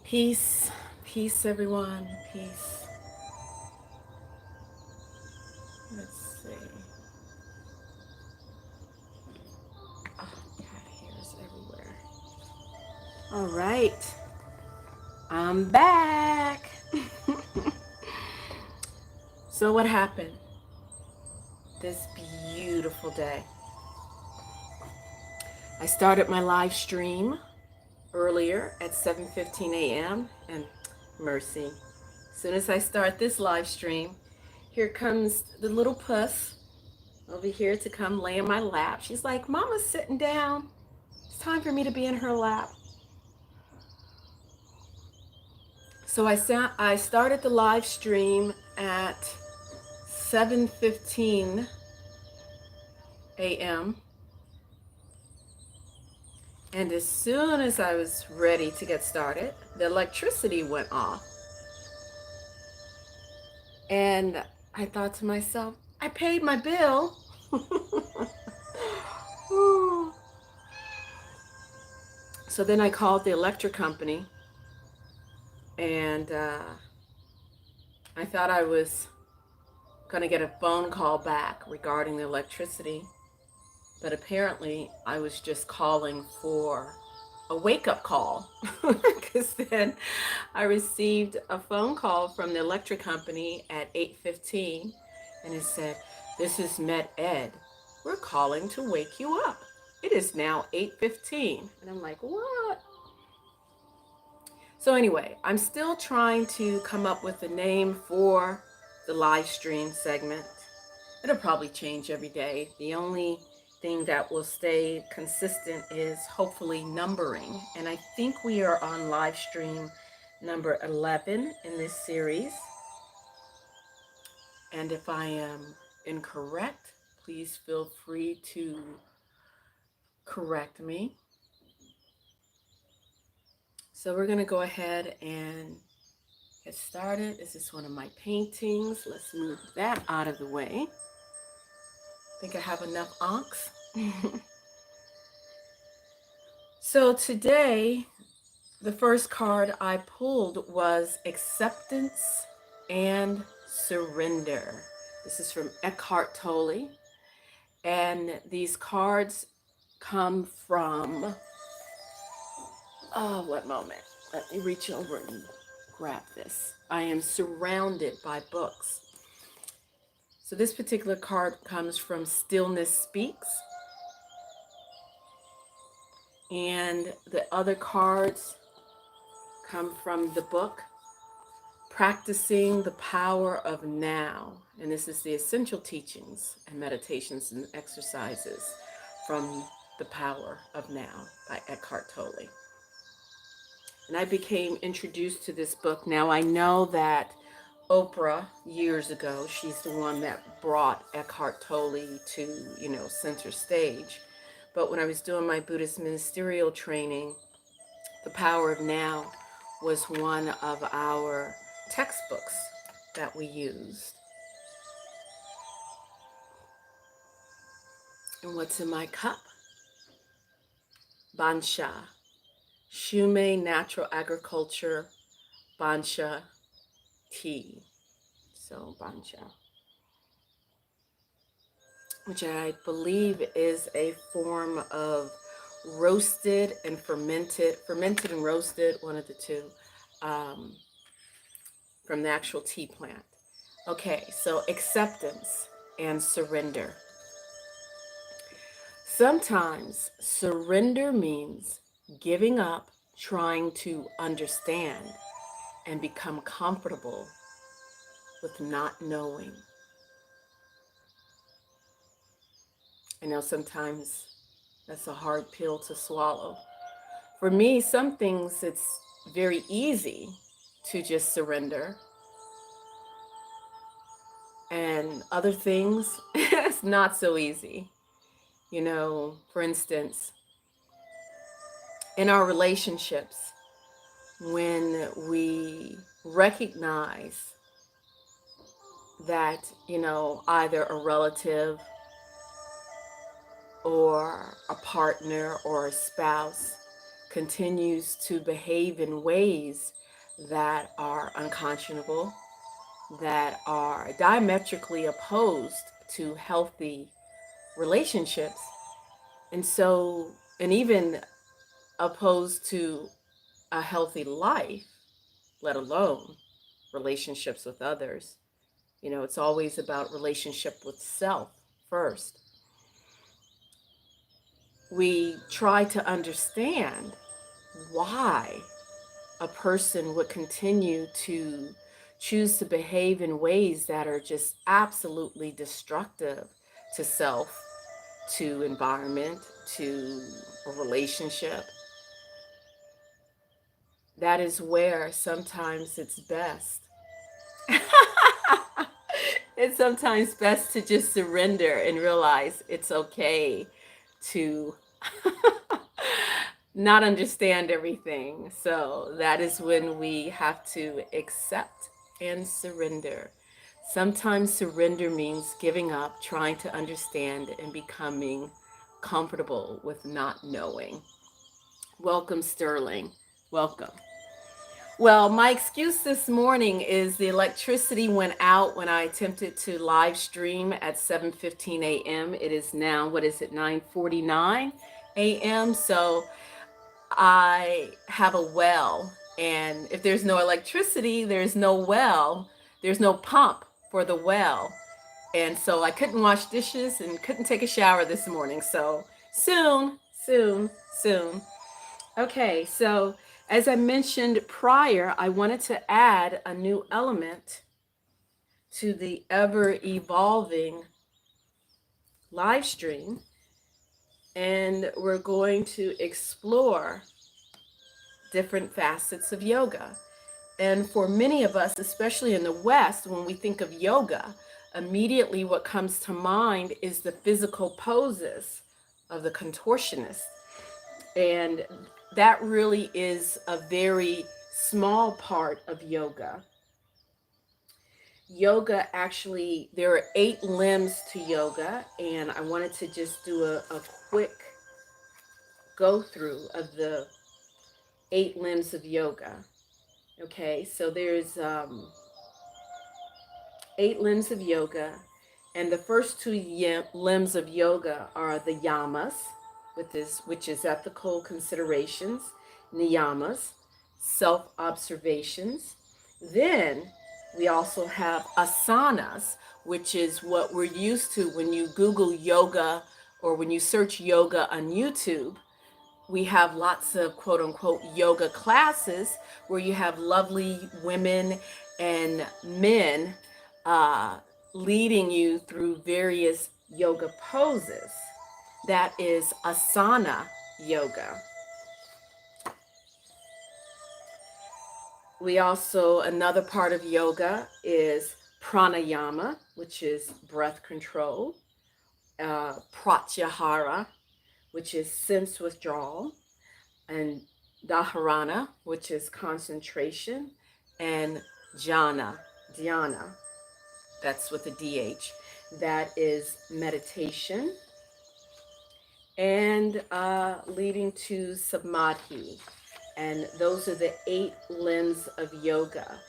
Peace, peace, everyone, peace. Let's see. Oh, cat hairs everywhere. All right, I'm back. So, what happened this beautiful day? I started my live stream earlier at 7:15 a.m. and mercy. As soon as I start this live stream, here comes the little puss over here to come lay in my lap. She's like, Mama's sitting down. It's time for me to be in her lap. So I started the live stream at 7:15 a.m. And as soon as I was ready to get started, the electricity went off. And I thought to myself, I paid my bill. So then I called the electric company, and I thought I was going to get a phone call back regarding the electricity. But apparently I was just calling for a wake-up call, because then I received a phone call from the electric company at 8:15, and it said, "This is Met Ed. We're calling to wake you up. It is now 8:15." And I'm like, what? So anyway, I'm still trying to come up with a name for the live stream segment. It'll probably change every day. The only thing that will stay consistent is hopefully numbering. And I think we are on live stream number 11 in this series. And if I am incorrect, please feel free to correct me. So we're going to go ahead and get started. This is one of my paintings. Let's move that out of the way. I think I have enough onks. So today, the first card I pulled was Acceptance and Surrender. This is from Eckhart Tolle. And these cards come from, oh, what moment? Let me reach over and grab this. I am surrounded by books. So this particular card comes from Stillness Speaks. And the other cards come from the book Practicing the Power of Now. And this is the essential teachings and meditations and exercises from The Power of Now by Eckhart Tolle. And I became introduced to this book. Now I know that Oprah, years ago, she's the one that brought Eckhart Tolle to, center stage. But when I was doing my Buddhist ministerial training, The Power of Now was one of our textbooks that we used. And what's in my cup? Bansha, Shumei Natural Agriculture Bansha tea. So Bansha, which I believe is a form of roasted and fermented and roasted, one of the two, from the actual tea plant. Okay, so acceptance and surrender. Sometimes surrender means giving up trying to understand and become comfortable with not knowing. I know sometimes that's a hard pill to swallow. For me, some things it's very easy to just surrender. And other things, it's not so easy. For instance, in our relationships, when we recognize that, either a relative or a partner or a spouse continues to behave in ways that are unconscionable, that are diametrically opposed to healthy relationships, and so, and even opposed to a healthy life, let alone relationships with others. You know, it's always about relationship with self first. We try to understand why a person would continue to choose to behave in ways that are just absolutely destructive to self, to environment, to a relationship. That is where sometimes it's best. It's sometimes best to just surrender and realize it's okay to not understand everything. So that is when we have to accept and surrender. Sometimes surrender means giving up, trying to understand, and becoming comfortable with not knowing. Welcome, Sterling. Welcome. Well, my excuse this morning is the electricity went out when I attempted to live stream at 7:15 a.m. It is now, what is it, 9:49 a.m. So I have a well, and if there's no electricity, there's no well, there's no pump for the well. And so I couldn't wash dishes and couldn't take a shower this morning. So soon, soon, soon. Okay, so as I mentioned prior, I wanted to add a new element to the ever evolving live stream, and we're going to explore different facets of yoga. And for many of us, especially in the West, when we think of yoga, immediately what comes to mind is the physical poses of the contortionist. And that really is a very small part of yoga. Yoga actually, there are 8 limbs to yoga, and I wanted to just do a quick go through of the 8 limbs of yoga. Okay, so there's 8 limbs of yoga, and the first 2 limbs of yoga are the yamas, which is ethical considerations, niyamas, self-observations. Then we also have asanas, which is what we're used to when you Google yoga or when you search yoga on YouTube. We have lots of quote unquote yoga classes where you have lovely women and men uh, leading you through various yoga poses. That is asana yoga. We also, another part of yoga is pranayama, which is breath control, pratyahara, which is sense withdrawal, and dharana, which is concentration, and dhyana, that's with a DH, that is meditation, and leading to samadhi. And those are the 8 limbs of yoga.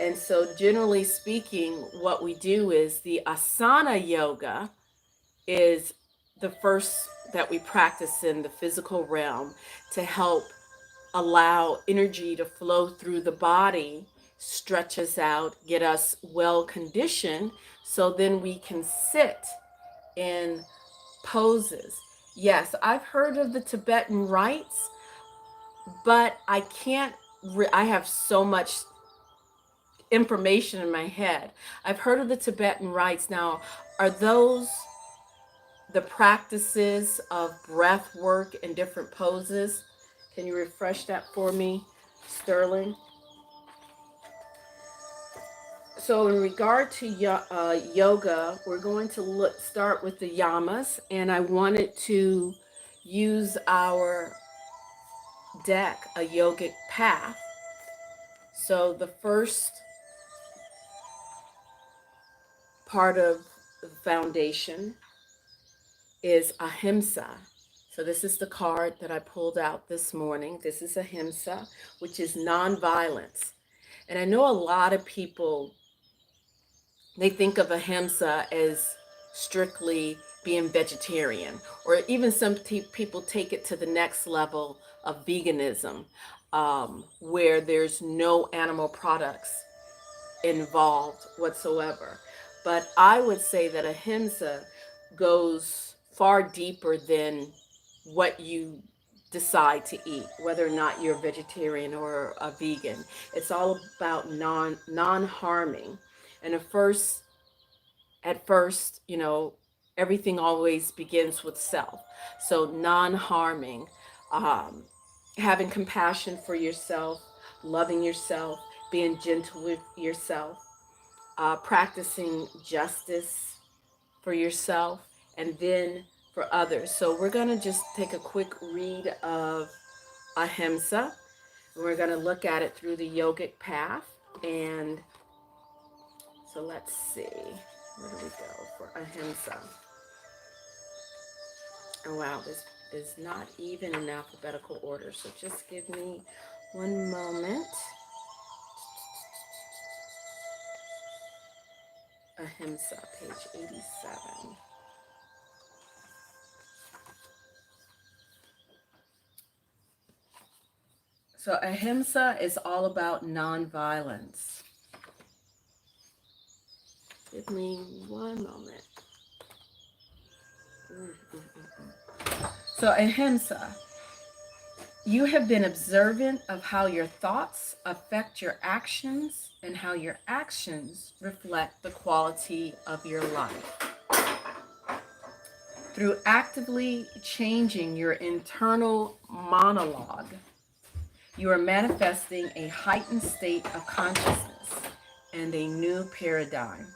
And so generally speaking, what we do is the asana yoga is the first that we practice in the physical realm to help allow energy to flow through the body, stretch us out, get us well conditioned, so then we can sit in poses. Yes, I've heard of the Tibetan rites, but I can't, I have so much information in my head. I've heard of the Tibetan rites. Now, are those the practices of breath work in different poses? Can you refresh that for me, Sterling? So in regard to yoga, we're going to start with the yamas, and I wanted to use our deck, a yogic path. So the first part of the foundation is ahimsa. So this is the card that I pulled out this morning. This is ahimsa, which is nonviolence. And I know a lot of people, they think of ahimsa as strictly being vegetarian, or even some people take it to the next level of veganism, where there's no animal products involved whatsoever. But I would say that ahimsa goes far deeper than what you decide to eat, whether or not you're a vegetarian or a vegan. It's all about non-harming. And at first, everything always begins with self. So non-harming, um, having compassion for yourself, loving yourself, being gentle with yourself, practicing justice for yourself, and then for others. So we're going to just take a quick read of ahimsa. We're going to look at it through the yogic path. And so let's see. Where do we go for ahimsa? Oh, wow. This is not even in alphabetical order. So just give me one moment. Ahimsa, page 87. So ahimsa is all about nonviolence. Give me one moment. So ahimsa, you have been observant of how your thoughts affect your actions and how your actions reflect the quality of your life. Through actively changing your internal monologue, you are manifesting a heightened state of consciousness and a new paradigm.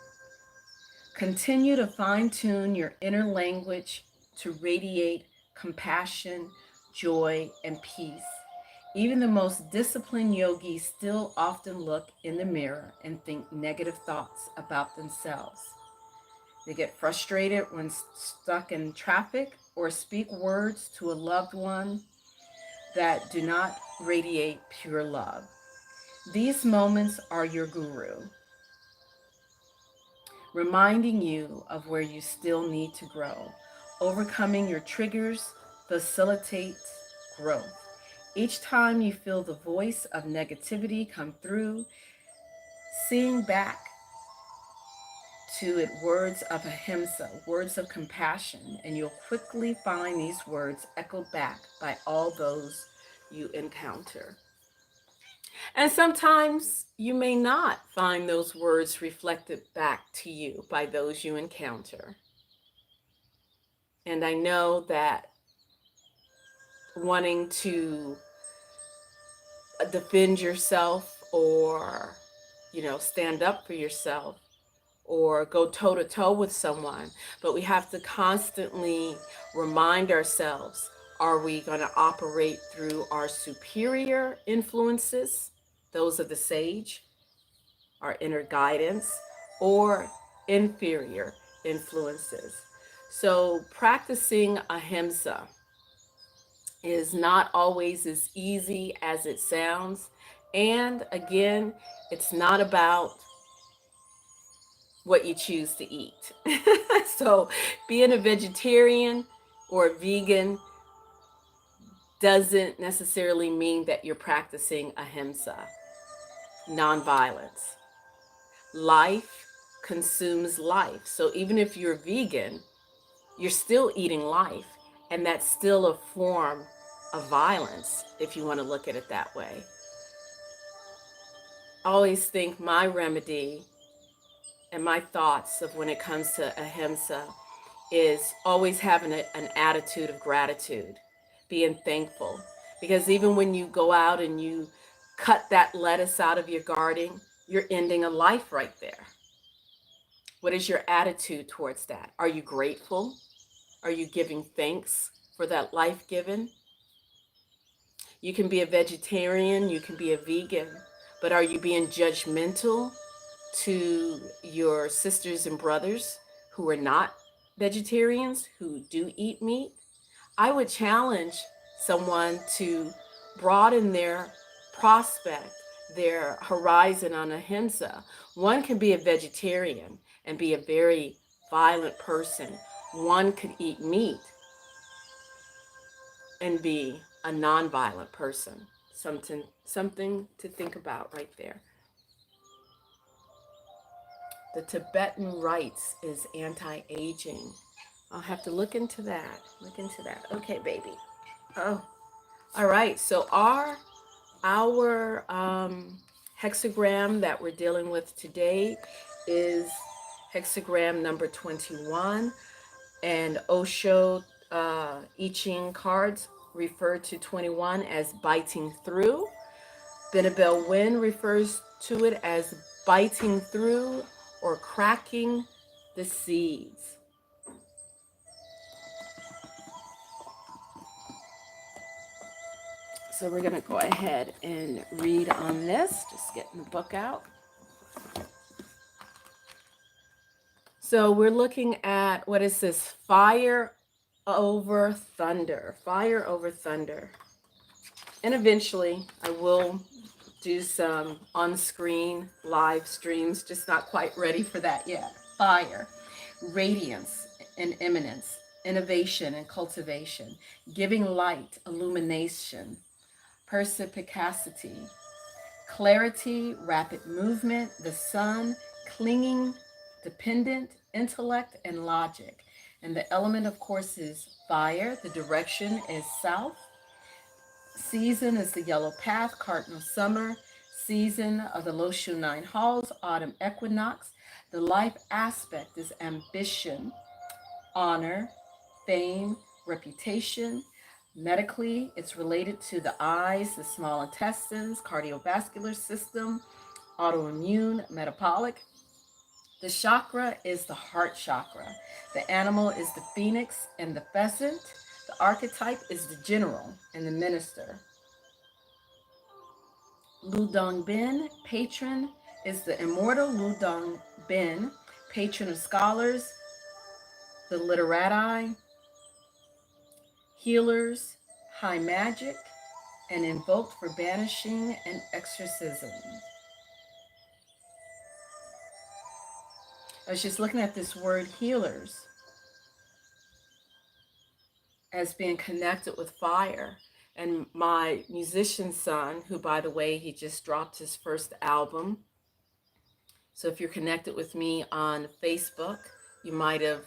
Continue to fine-tune your inner language to radiate compassion, joy, and peace. Even the most disciplined yogis still often look in the mirror and think negative thoughts about themselves. They get frustrated when stuck in traffic or speak words to a loved one that do not radiate pure love. These moments are your guru, reminding you of where you still need to grow. Overcoming your triggers facilitates growth. Each time you feel the voice of negativity come through, seeing back to it words of ahimsa, words of compassion, and you'll quickly find these words echoed back by all those you encounter. And sometimes you may not find those words reflected back to you by those you encounter. And I know that wanting to defend yourself or, stand up for yourself or go toe to toe with someone, but we have to constantly remind ourselves, are we going to operate through our superior influences, those of the sage, our inner guidance, or inferior influences? So practicing ahimsa is not always as easy as it sounds. And again, it's not about what you choose to eat. So being a vegetarian or a vegan doesn't necessarily mean that you're practicing ahimsa, nonviolence. Life consumes life. So even if you're vegan, you're still eating life. And that's still a form of violence, if you want to look at it that way. I always think my remedy and my thoughts of when it comes to ahimsa is always having an attitude of gratitude, being thankful. Because even when you go out and you cut that lettuce out of your garden, you're ending a life right there. What is your attitude towards that? Are you grateful? Are you giving thanks for that life given? You can be a vegetarian, you can be a vegan, but are you being judgmental to your sisters and brothers who are not vegetarians, who do eat meat? I would challenge someone to broaden their prospect, their horizon on ahimsa. One can be a vegetarian and be a very violent person. One could eat meat and be a nonviolent person. Something to think about right there. The Tibetan rites is anti-aging. I'll have to look into that. Look into that. Okay, baby. Oh, all right. So our hexagram that we're dealing with today is hexagram number 21, and Osho I Ching cards refer to 21 as biting through. Benabel Wynn refers to it as biting through or cracking the seeds. So we're going to go ahead and read on this, just getting the book out. So we're looking at, what is this? Fire over thunder. Fire over thunder. And eventually I will do some on-screen live streams, just not quite ready for that yet. Fire, radiance and eminence, innovation and cultivation, giving light, illumination, perspicacity, clarity, rapid movement, the sun, clinging, dependent, intellect, and logic. And the element, of course, is fire. The direction is south. Season is the yellow path, cardinal summer. Season of the Loshu nine halls, autumn equinox. The life aspect is ambition, honor, fame, reputation. Medically, it's related to the eyes, the small intestines, cardiovascular system, autoimmune, metabolic. The chakra is the heart chakra. The animal is the phoenix and the pheasant. The archetype is the general and the minister. Lu Dong Bin, patron, is the immortal Lu Dong Bin, patron of scholars, the literati, healers, high magic, and invoked for banishing and exorcism. I was just looking at this word healers as being connected with fire. And my musician son, who, by the way, he just dropped his first album. So if you're connected with me on Facebook, you might have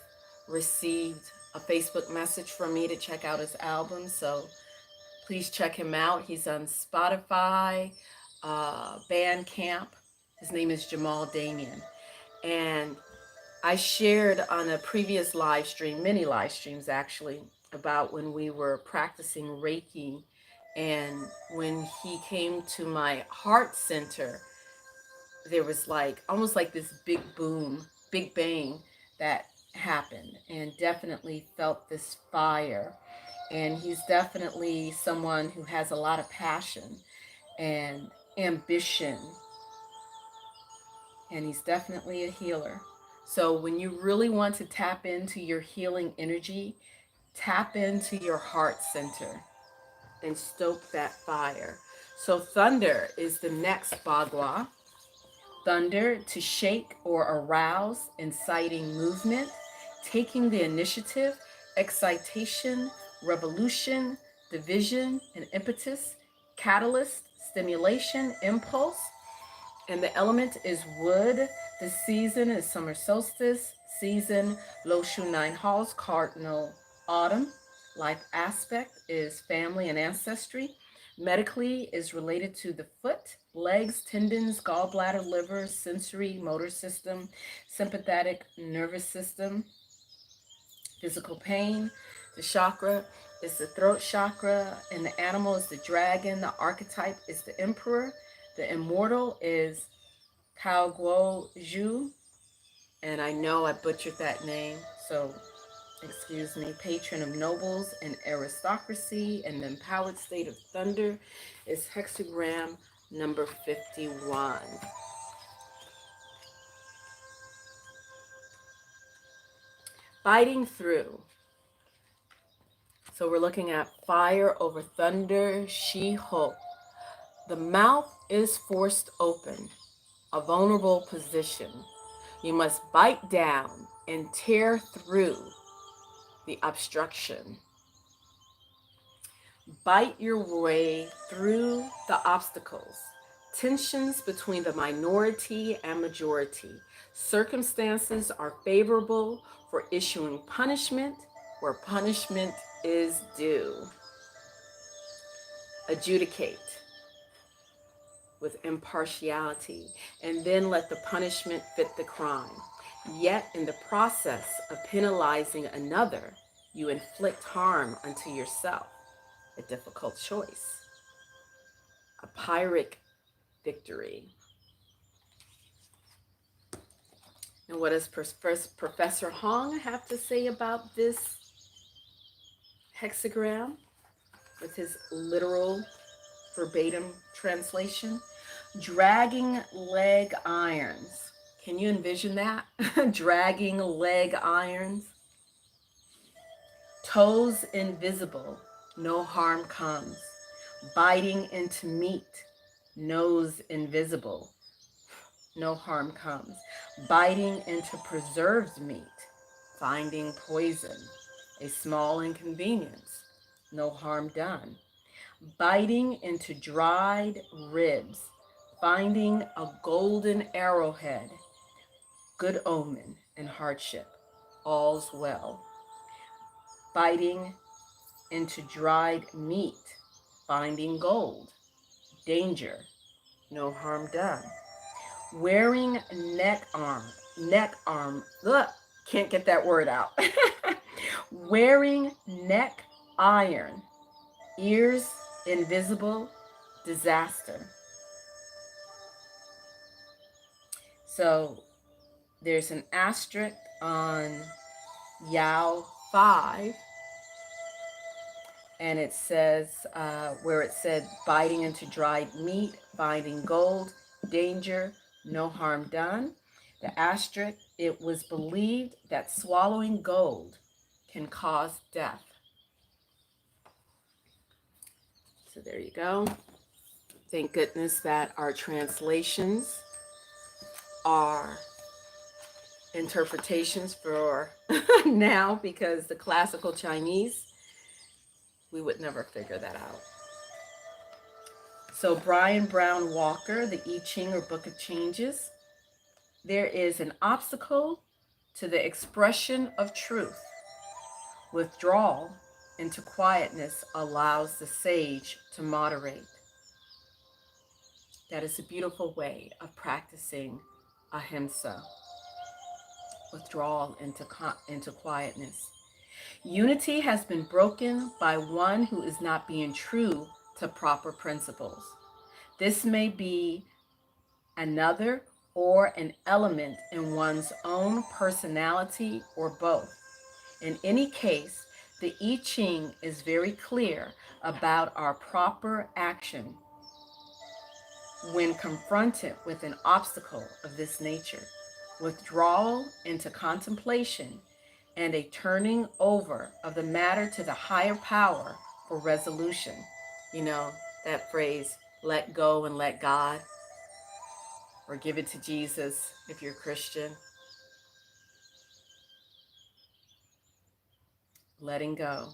received a Facebook message from me to check out his album. So please check him out. He's on Spotify, Bandcamp. His name is Jamal Damien. And I shared on a previous live stream, many live streams actually, about when we were practicing Reiki, and when he came to my heart center, there was like almost like this big boom, big bang that happened, and definitely felt this fire. And he's definitely someone who has a lot of passion and ambition, and he's definitely a healer. So when you really want to tap into your healing energy, tap into your heart center and stoke that fire. So thunder is the next bagua. Thunder, to shake or arouse, inciting movement, taking the initiative, excitation, revolution, division, and impetus, catalyst, stimulation, impulse. And the element is wood. The season is summer solstice. Season, Loshu nine halls, cardinal autumn. Life aspect is family and ancestry. Medically is related to the foot, legs, tendons, gallbladder, liver, sensory, motor system, sympathetic nervous system, physical pain. The chakra is the throat chakra, and the animal is the dragon. The archetype is the emperor. The immortal is Kao Guo Zhu, and I know I butchered that name, so excuse me. Patron of nobles and aristocracy, and the empowered state of thunder is hexagram number 51. Fighting through. So we're looking at fire over thunder, She-Hulk. The mouth is forced open, a vulnerable position. You must bite down and tear through the obstruction. Bite your way through the obstacles, tensions between the minority and majority. Circumstances are favorable for issuing punishment where punishment is due. Adjudicate with impartiality, and then let the punishment fit the crime. Yet in the process of penalizing another, you inflict harm unto yourself. A difficult choice. A Pyrrhic victory. And what does Professor Hong have to say about this hexagram with his literal verbatim translation? Dragging leg irons. Can you envision that? Dragging leg irons. Toes invisible, no harm comes. Biting into meat, nose invisible, no harm comes. Biting into preserved meat, finding poison, a small inconvenience, no harm done. Biting into dried ribs, finding a golden arrowhead, good omen and hardship, all's well. Biting into dried meat, finding gold, danger, no harm done. Wearing can't get that word out. Wearing neck iron, ears invisible, disaster. So there's an asterisk on Yao 5, and it says, where it said biting into dried meat, finding gold, danger, no harm done. The asterisk, it was believed that swallowing gold can cause death. So there you go. Thank goodness that our translations are interpretations for now, because the classical Chinese, we would never figure that out. So Brian Brown Walker, the I Ching or Book of Changes, there is an obstacle to the expression of truth. Withdrawal into quietness allows the sage to moderate. That is a beautiful way of practicing ahimsa. Withdrawal into quietness. Unity has been broken by one who is not being true to proper principles. This may be another or an element in one's own personality or both. In any case, the I Ching is very clear about our proper action when confronted with an obstacle of this nature. Withdrawal into contemplation and a turning over of the matter to the higher power for resolution. You know, that phrase, let go and let God, or give it to Jesus if you're Christian. Letting go.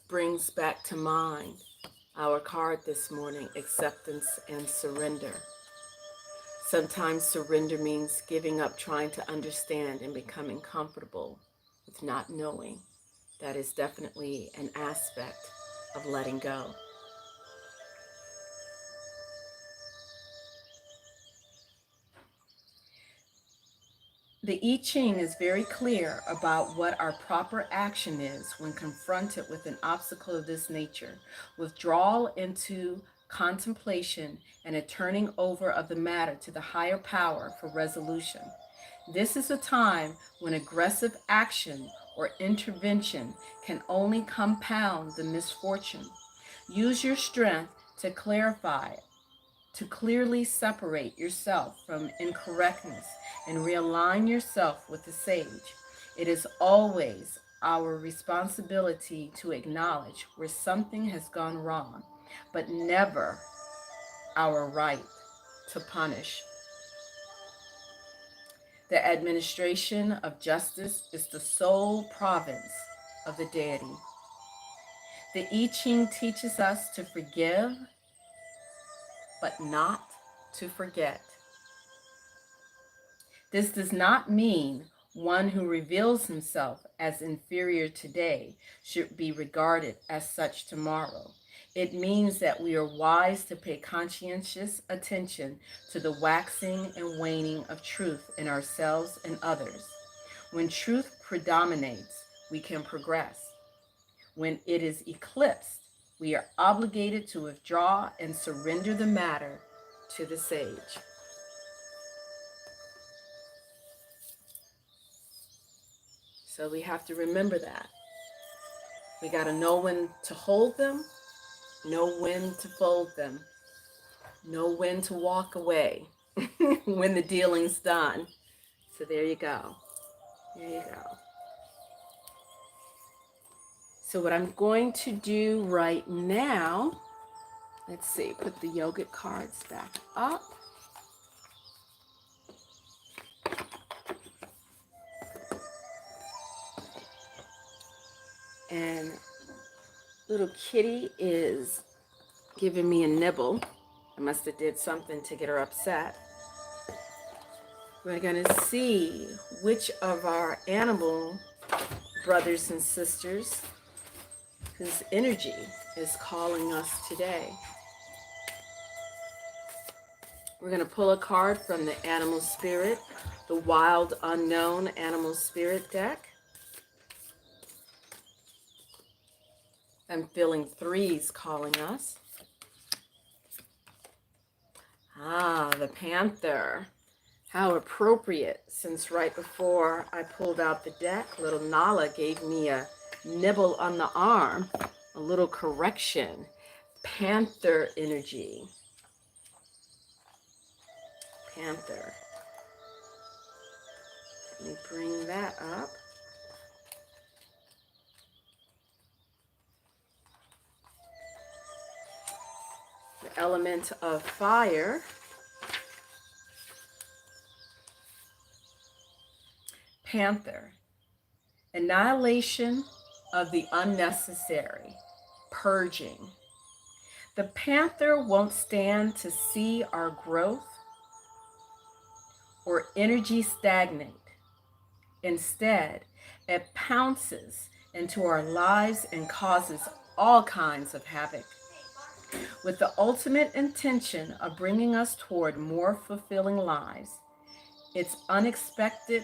Brings back to mind our card this morning, acceptance and surrender. Sometimes surrender means giving up trying to understand and becoming comfortable with not knowing. That is definitely an aspect of letting go. The I Ching is very clear about what our proper action is when confronted with an obstacle of this nature. Withdrawal into contemplation and a turning over of the matter to the higher power for resolution. This is a time when aggressive action or intervention can only compound the misfortune. Use your strength to clarify to clearly separate yourself from incorrectness and realign yourself with the sage. It is always our responsibility to acknowledge where something has gone wrong, but never our right to punish. The administration of justice is the sole province of the deity. The I Ching teaches us to forgive, but not to forget. This does not mean one who reveals himself as inferior today should be regarded as such tomorrow. It means that we are wise to pay conscientious attention to the waxing and waning of truth in ourselves and others. When truth predominates, we can progress. When it is eclipsed, we are obligated to withdraw and surrender the matter to the sage. So we have to remember that. We got to know when to hold them, know when to fold them, know when to walk away when the dealing's done. So there you go. There you go. So what I'm going to do right now, let's see, put the yogic cards back up. And little kitty is giving me a nibble. I must have did something to get her upset. We're going to see which of our animal brothers and sisters whose energy is calling us today. We're going to pull a card from the Animal Spirit, the Wild Unknown Animal Spirit deck. I'm feeling threes calling us. The Panther. How appropriate, since right before I pulled out the deck, little Nala gave me a nibble on the arm, a little correction. Panther energy. Panther. Let me bring that up. The element of fire. Panther. Annihilation of the unnecessary. Purging. The panther won't stand to see our growth or energy stagnate. Instead, it pounces into our lives and causes all kinds of havoc, with the ultimate intention of bringing us toward more fulfilling lives. It's unexpected,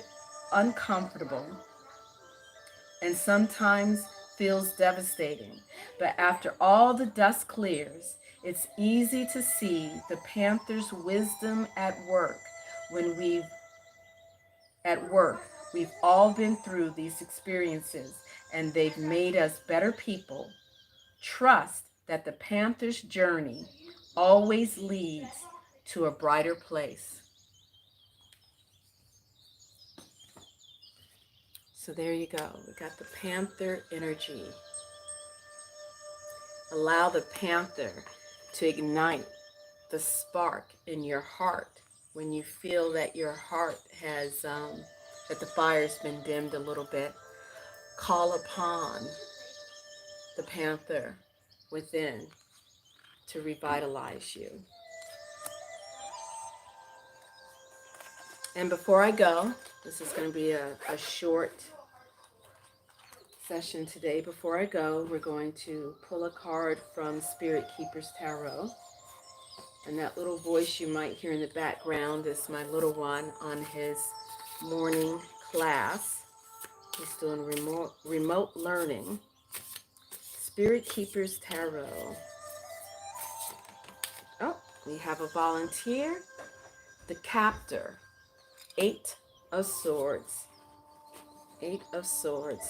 uncomfortable, and sometimes feels devastating. But after all the dust clears, it's easy to see the panther's wisdom at work. We've all been through these experiences, and they've made us better people. Trust that the panther's journey always leads to a brighter place. So there you go. We got the panther energy. Allow the panther to ignite the spark in your heart when you feel that your heart has, that the fire's been dimmed a little bit. Call upon the panther within to revitalize you. And before I go, this is going to be a short session today. Before I go, we're going to pull a card from Spirit Keeper's Tarot. And that little voice you might hear in the background is my little one on his morning class. He's doing remote learning. Spirit Keeper's Tarot. Oh, we have a volunteer. The Captor. 8 of Swords. 8 of Swords.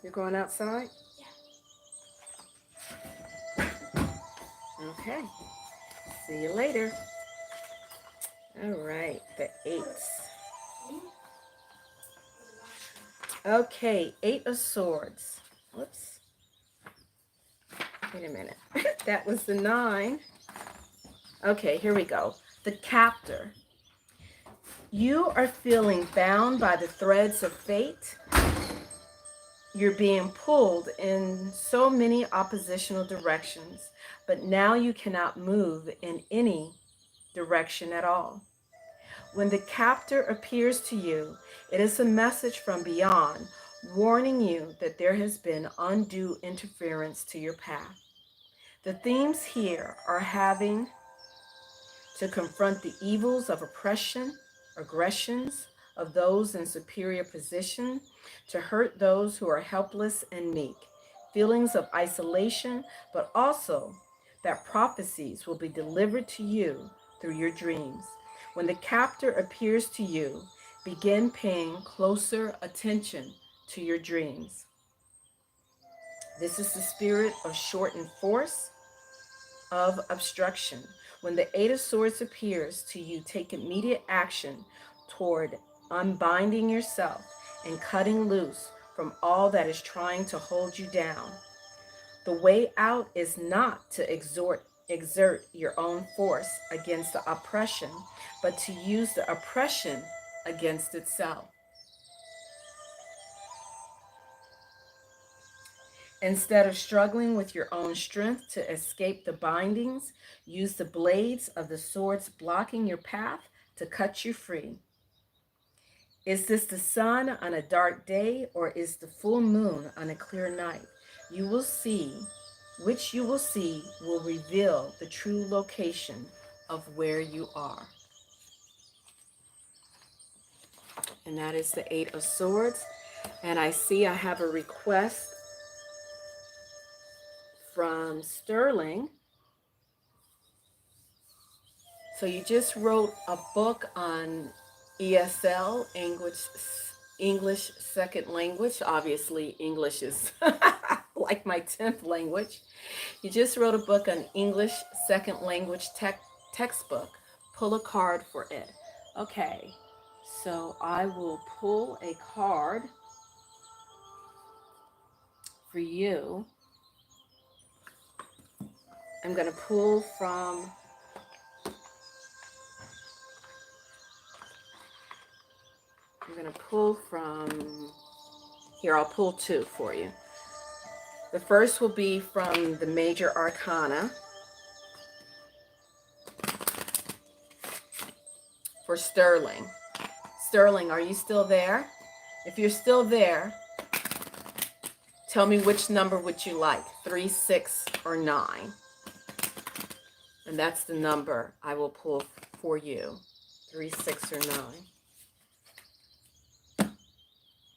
You're going outside? Yeah. Okay. See you later. All right, the eights. Okay, Eight of Swords. Whoops. Wait a minute. That was the 9. Okay, here we go. The Captor. You are feeling bound by the threads of fate. You're being pulled in so many oppositional directions, but now you cannot move in any direction at all. When the captor appears to you, it is a message from beyond, warning you that there has been undue interference to your path. The themes here are having to confront the evils of oppression, aggressions of those in superior position, to hurt those who are helpless and meek, feelings of isolation, but also that prophecies will be delivered to you through your dreams. When the captor appears to you, begin paying closer attention to your dreams. This is the spirit of shortened force, of obstruction. When the Eight of Swords appears to you, take immediate action toward unbinding yourself and cutting loose from all that is trying to hold you down. The way out is not to exert your own force against the oppression, but to use the oppression against itself. Instead of struggling with your own strength to escape the bindings, use the blades of the swords blocking your path to cut you free. Is this the sun on a dark day, or is the full moon on a clear night? You will see, which you will see will reveal the true location of where you are. And that is the Eight of Swords. And I see I have a request from Sterling. So you just wrote a book on ESL, English second language. Obviously, English is like my 10th language. You just wrote a book on English second language textbook. Pull a card for it. Okay, so I will pull a card for you. I'm going to pull from here, I'll pull 2 for you. The first will be from the Major Arcana for Sterling. Sterling, are you still there? If you're still there, tell me which number would you like, 3, 6, or 9? And that's the number I will pull for you, 3, 6, or 9.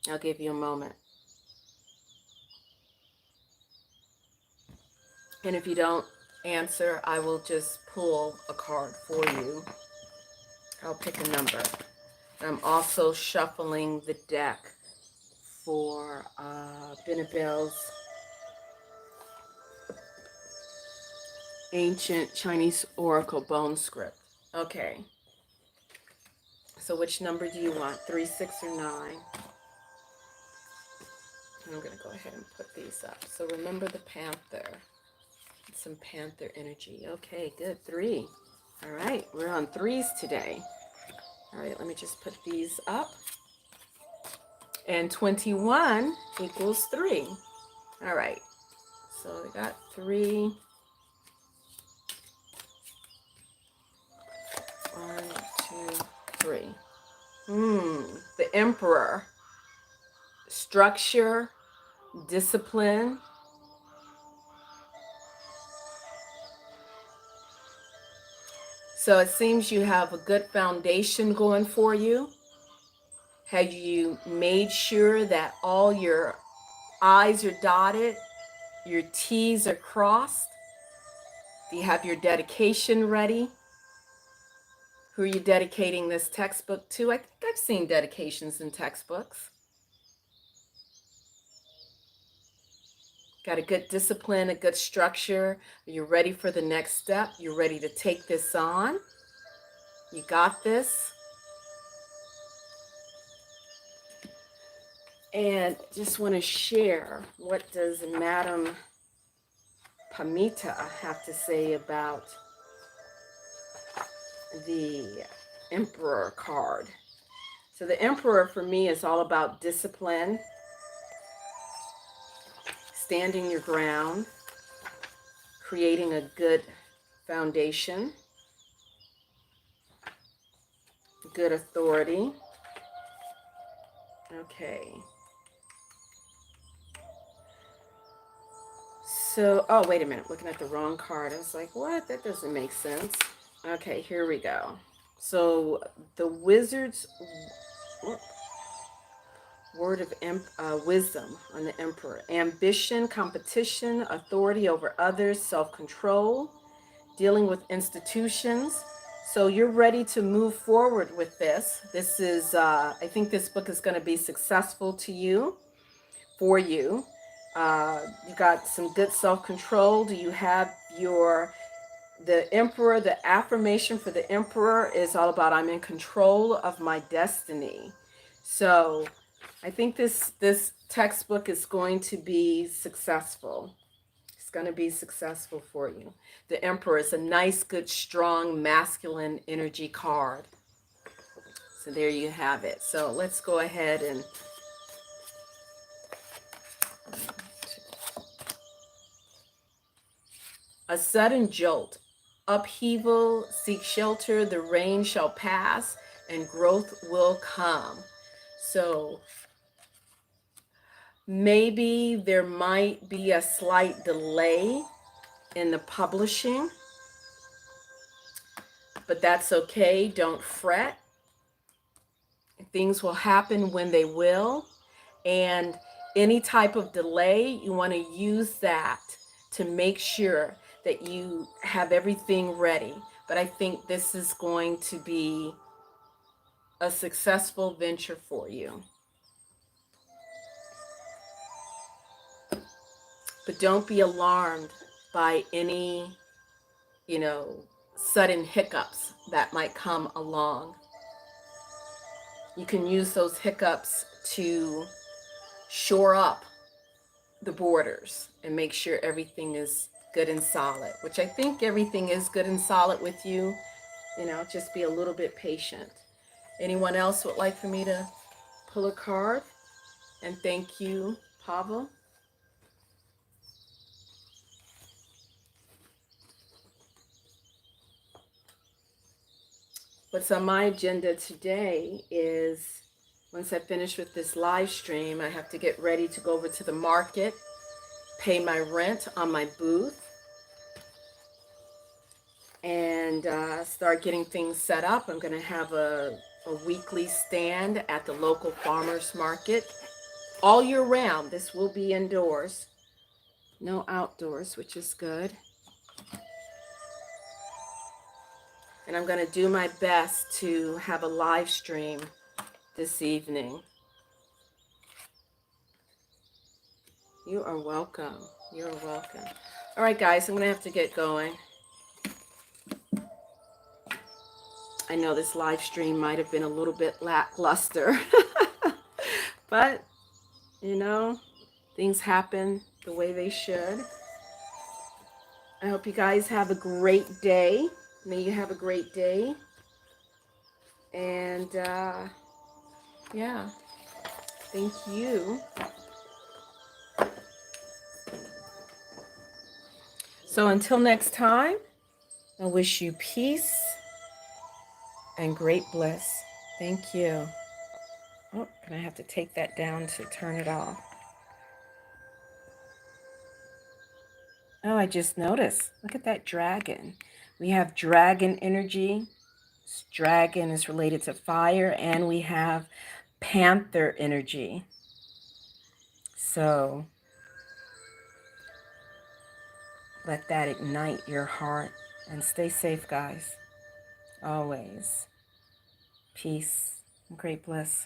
I'll give you a moment. And if you don't answer, I will just pull a card for you. I'll pick a number. I'm also shuffling the deck for B.MSc's Ancient Chinese Oracle Bone Script. Okay. So which number do you want? 3, 6, or 9? I'm going to go ahead and put these up. So remember the panther. Some panther energy. Okay, good. 3. All right, we're on 3s today. All right, let me just put these up. And 21 equals 3. All right, so we got 3. 1, 2, 3. The Emperor. Structure, discipline. So it seems you have a good foundation going for you. Have you made sure that all your I's are dotted, your T's are crossed? Do you have your dedication ready? Who are you dedicating this textbook to? I think I've seen dedications in textbooks. Got a good discipline, a good structure. You're ready for the next step. You're ready to take this on. You got this. And just want to share, what does Madam Pamita have to say about the Emperor card? So the Emperor for me is all about discipline, standing your ground, creating a good foundation, good authority. Okay. So, oh, wait a minute. Looking at the wrong card. I was like, what? That doesn't make sense. Okay, here we go. So the Wizard's word of wisdom on the Emperor: ambition, competition, authority over others, self-control, dealing with institutions. So you're ready to move forward with this. This is, I think this book is going to be successful to you, for you. You got some good self-control. Do you have the Emperor? The affirmation for the Emperor is all about, I'm in control of my destiny. So I think this textbook is going to be successful. It's going to be successful for you. The Emperor is a nice, good, strong, masculine energy card. So there you have it. So let's go ahead and a sudden jolt, upheaval, seek shelter, the rain shall pass, and growth will come. So maybe there might be a slight delay in the publishing, but that's okay. Don't fret. Things will happen when they will. And any type of delay, you want to use that to make sure that you have everything ready. But I think this is going to be a successful venture for you. But don't be alarmed by any, sudden hiccups that might come along. You can use those hiccups to shore up the borders and make sure everything is good and solid, which I think everything is good and solid with you. Just be a little bit patient. Anyone else would like for me to pull a card? And thank you, Pavel. What's on my agenda today is, once I finish with this live stream, I have to get ready to go over to the market, pay my rent on my booth, and start getting things set up. I'm going to have a weekly stand at the local farmers market all year round. This will be indoors, no outdoors, which is good. And I'm going to do my best to have a live stream this evening. You are welcome. You're welcome. All right, guys, I'm going to have to get going. I know this live stream might have been a little bit lackluster, but, things happen the way they should. I hope you guys have a great day. May you have a great day. And, yeah, thank you. So until next time, I wish you peace and great bliss. Thank you. Oh, and I have to take that down to turn it off. Oh, I just noticed. Look at that dragon. We have dragon energy. Dragon is related to fire, and we have panther energy. So let that ignite your heart, and stay safe, guys. Always. Peace and great bliss.